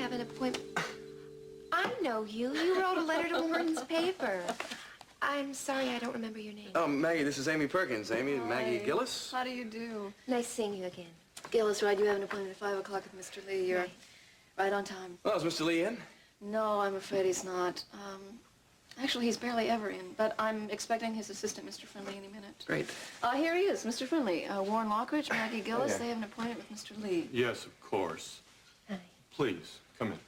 have an appointment. I know you. You wrote a letter to Warren's paper. I'm sorry, I don't remember your name. Oh, Maggie, this is Amy Perkins. Amy, Hi. Maggie Gillis. How do you do? Nice seeing you again. Gillis, right? You have an appointment at 5 o'clock with Mr. Lee. You're right on time. Well, is Mr. Lee in? No, I'm afraid he's not. Actually, he's barely ever in, but I'm expecting his assistant, Mr. Finley, any minute. Great. Here he is, Mr. Finley. Warren Lockridge, Maggie Gillis, yeah. They have an appointment with Mr. Lee. Yes, of course. Hi. Please, come in.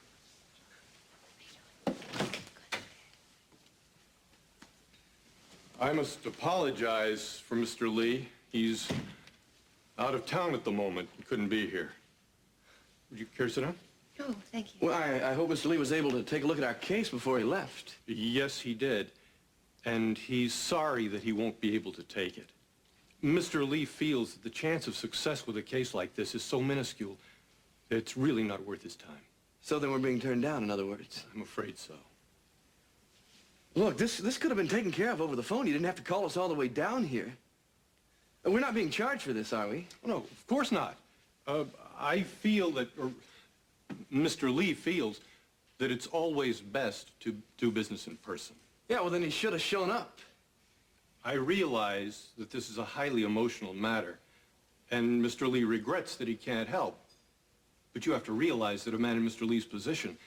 I must apologize for Mr. Lee. He's out of town at the moment. He couldn't be here. Would you care to sit down? Oh, thank you. Well, I hope Mr. Lee was able to take a look at our case before he left. Yes, he did. And he's sorry that he won't be able to take it. Mr. Lee feels that the chance of success with a case like this is so minuscule that it's really not worth his time. So then we're being turned down, in other words. I'm afraid so. Look, this could have been taken care of over the phone. You didn't have to call us all the way down here. We're not being charged for this, are we? No, of course not. I feel that, or Mr. Lee feels that it's always best to do business in person. Yeah, well, then he should have shown up. I realize that this is a highly emotional matter, and Mr. Lee regrets that he can't help. But you have to realize that a man in Mr. Lee's position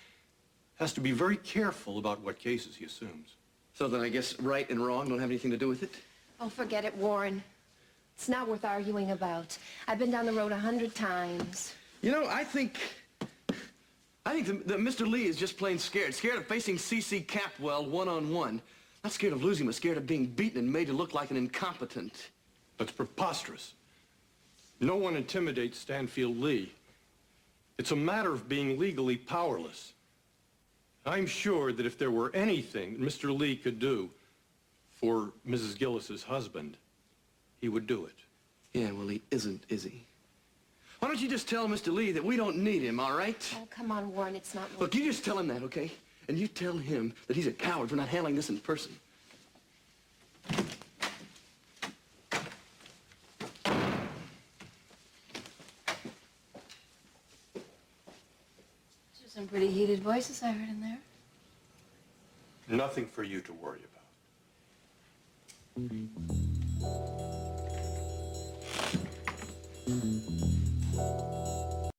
has to be very careful about what cases he assumes. So then I guess right and wrong don't have anything to do with it? Oh, forget it, Warren. It's not worth arguing about. I've been down the road 100 times. You know, I think that Mr. Lee is just plain scared. Scared of facing C.C. Capwell one-on-one. Not scared of losing, but scared of being beaten and made to look like an incompetent. That's preposterous. No one intimidates Stanfield Lee. It's a matter of being legally powerless. I'm sure that if there were anything that Mr. Lee could do for Mrs. Gillis's husband, he would do it. Yeah, well, he isn't, is he? Why don't you just tell Mr. Lee that we don't need him, all right? Oh, come on, Warren, it's not worth Look, you just tell him that, okay? And you tell him that he's a coward for not handling this in person. Some pretty heated voices I heard in there. Nothing for you to worry about.